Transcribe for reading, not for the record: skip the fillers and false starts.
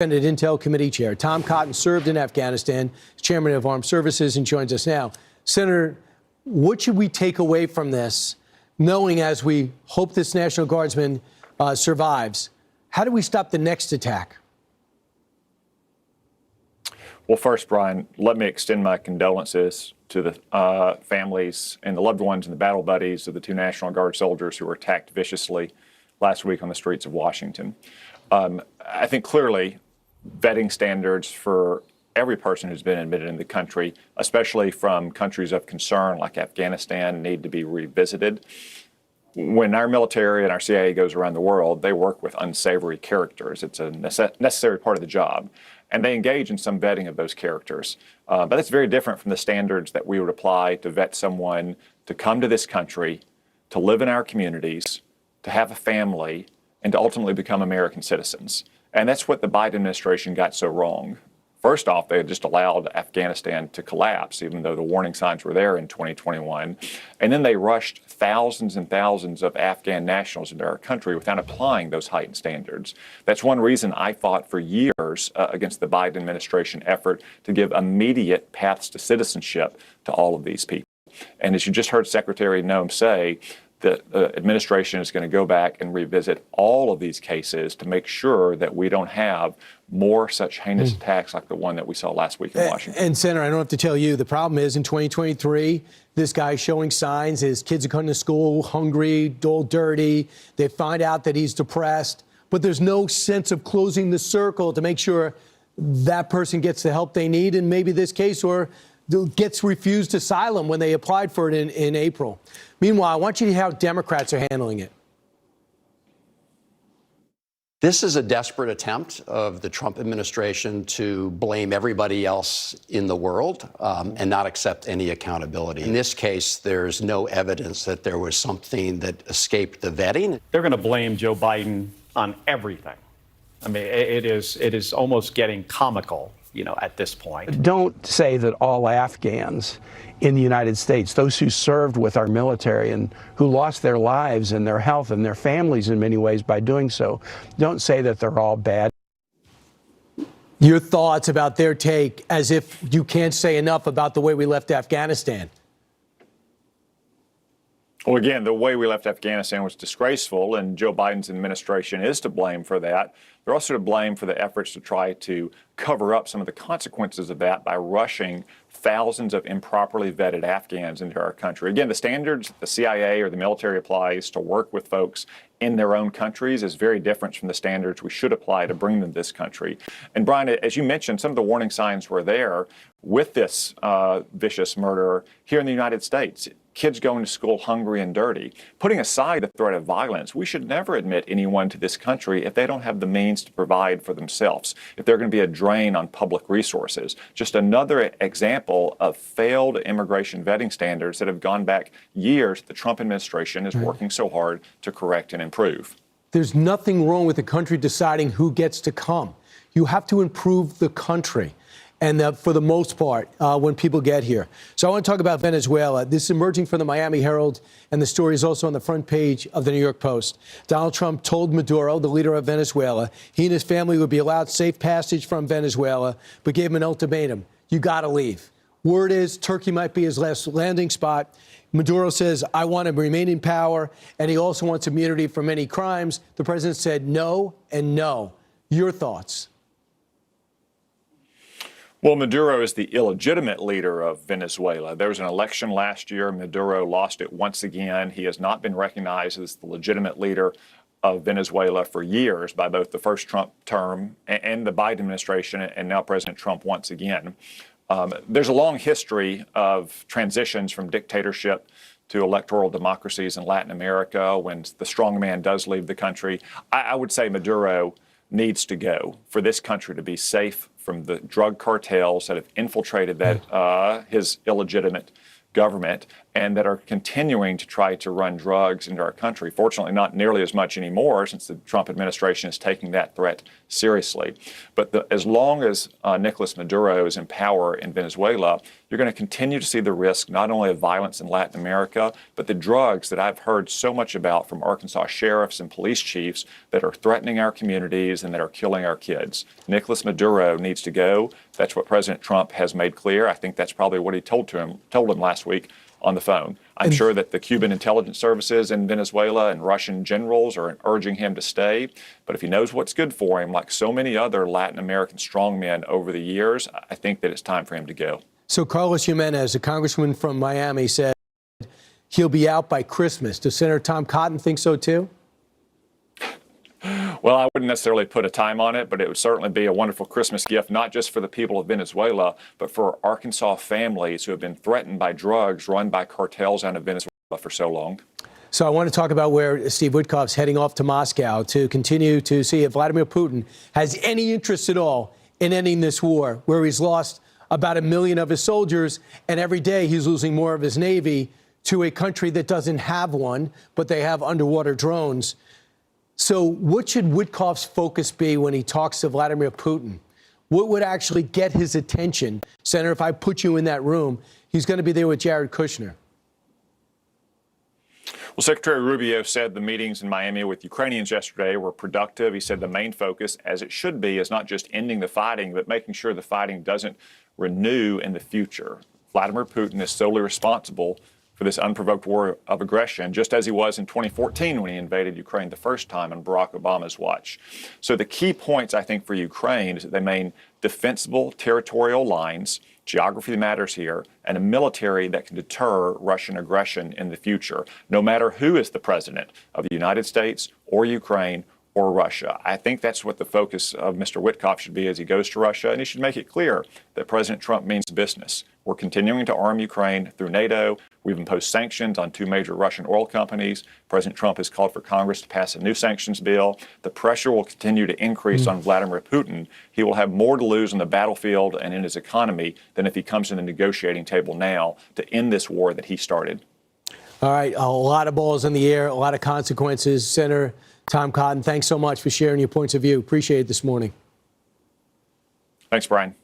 Senate Intel Committee Chair Tom Cotton served in Afghanistan, Chairman of Armed Services, and joins us now. Senator, what should we take away from this, knowing as we hope this National Guardsman survives? How do we stop the next attack? Well, first, Brian, let me extend my condolences to the families and the loved ones and the battle buddies of the two National Guard soldiers who were attacked viciously last week on the streets of Washington. I think clearly vetting standards for every person who's been admitted in the country, especially from countries of concern like Afghanistan, need to be revisited. When our military and our CIA goes around the world, they work with unsavory characters. It's a necessary part of the job. And they engage in some vetting of those characters. But that's very different from the standards that we would apply to vet someone to come to this country, to live in our communities, to have a family, and to ultimately become American citizens. And that's what the Biden administration got so wrong. First off, they had just allowed Afghanistan to collapse, even though the warning signs were there in 2021. And then they rushed thousands and thousands of Afghan nationals into our country without applying those heightened standards. That's one reason I fought for years against the Biden administration effort to give immediate paths to citizenship to all of these people. And as you just heard Secretary Noem say, the administration is going to go back and revisit all of these cases to make sure that we don't have more such heinous attacks like the one that we saw last week in Washington. And Senator, I don't have to tell you, the problem is in 2023, this guy's showing signs. His kids are coming to school hungry, all dirty. They find out that he's depressed, but there's no sense of closing the circle to make sure that person gets the help they need in maybe this case, or gets refused asylum when they applied for it in April. Meanwhile, I want you to hear how Democrats are handling it. This is a desperate attempt of the Trump administration to blame everybody else in the world and not accept any accountability. In this case, there's no evidence that there was something that escaped the vetting. They're going to blame Joe Biden on everything. I mean, it is almost getting comical, you know, at this point. Don't say that all Afghans in the United States, those who served with our military and who lost their lives and their health and their families in many ways by doing so, don't say that they're all bad. Your thoughts about their take, as if you can't say enough about the way we left Afghanistan. Well, again, the way we left Afghanistan was disgraceful, and Joe Biden's administration is to blame for that. They're also to blame for the efforts to try to cover up some of the consequences of that by rushing thousands of improperly vetted Afghans into our country. Again, the standards the CIA or the military applies to work with folks in their own countries is very different from the standards we should apply to bring them to this country. And Brian, as you mentioned, some of the warning signs were there with this vicious murderer here in the United States. Kids going to school hungry and dirty. Putting aside the threat of violence, we should never admit anyone to this country if they don't have the means to provide for themselves, if they're going to be a drain on public resources. Just another example of failed immigration vetting standards that have gone back years the Trump administration is working so hard to correct and improve. There's nothing wrong with the country deciding who gets to come. You have to improve the country. And for the most part, when people get here. So I want to talk about Venezuela. This is emerging from the Miami Herald, and the story is also on the front page of the New York Post. Donald Trump told Maduro, the leader of Venezuela, he and his family would be allowed safe passage from Venezuela, but gave him an ultimatum. You got to leave. Word is Turkey might be his last landing spot. Maduro says, I want to remain in power, and he also wants immunity from any crimes. The president said no and no. Your thoughts? Well, Maduro is the illegitimate leader of Venezuela. There was an election last year. Maduro lost it once again. He has not been recognized as the legitimate leader of Venezuela for years by both the first Trump term and the Biden administration, and now President Trump once again. There's a long history of transitions from dictatorship to electoral democracies in Latin America when the strong man does leave the country. I would say Maduro needs to go for this country to be safe from the drug cartels that have infiltrated that his illegitimate government, and that are continuing to try to run drugs into our country. Fortunately, not nearly as much anymore since the Trump administration is taking that threat seriously. But as long as Nicolas Maduro is in power in Venezuela, you're going to continue to see the risk not only of violence in Latin America, but the drugs that I've heard so much about from Arkansas sheriffs and police chiefs that are threatening our communities and that are killing our kids. Nicolas Maduro needs to go. That's what President Trump has made clear. I think that's probably what he told him last week on the phone. I'm sure that the Cuban intelligence services in Venezuela and Russian generals are urging him to stay. But if he knows what's good for him, like so many other Latin American strongmen over the years, I think that it's time for him to go. So Carlos Jimenez, a congressman from Miami, said he'll be out by Christmas. Does Senator Tom Cotton think so too? Well, I wouldn't necessarily put a time on it, but it would certainly be a wonderful Christmas gift, not just for the people of Venezuela, but for Arkansas families who have been threatened by drugs run by cartels out of Venezuela for so long. So I want to talk about where Steve Witkoff's heading off to Moscow to continue to see if Vladimir Putin has any interest at all in ending this war, where he's lost about 1 million of his soldiers, and every day he's losing more of his Navy to a country that doesn't have one, but they have underwater drones. So what should Witkoff's focus be when he talks to Vladimir Putin? What would actually get his attention? Senator, if I put you in that room, he's going to be there with Jared Kushner. Well, Secretary Rubio said the meetings in Miami with Ukrainians yesterday were productive. He said the main focus, as it should be, is not just ending the fighting, but making sure the fighting doesn't renew in the future. Vladimir Putin is solely responsible for this unprovoked war of aggression, just as he was in 2014 when he invaded Ukraine the first time on Barack Obama's watch. So the key points, I think, for Ukraine is that they remain defensible territorial lines, geography matters here, and a military that can deter Russian aggression in the future, no matter who is the president of the United States or Ukraine or Russia. I think that's what the focus of Mr. Witkoff should be as he goes to Russia, and he should make it clear that President Trump means business. We're continuing to arm Ukraine through NATO. We've imposed sanctions on 2 major Russian oil companies. President Trump has called for Congress to pass a new sanctions bill. The pressure will continue to increase on Vladimir Putin. He will have more to lose on the battlefield and in his economy than if he comes to the negotiating table now to end this war that he started. All right, a lot of balls in the air, a lot of consequences. Senator Tom Cotton, thanks so much for sharing your points of view. Appreciate it this morning. Thanks, Brian.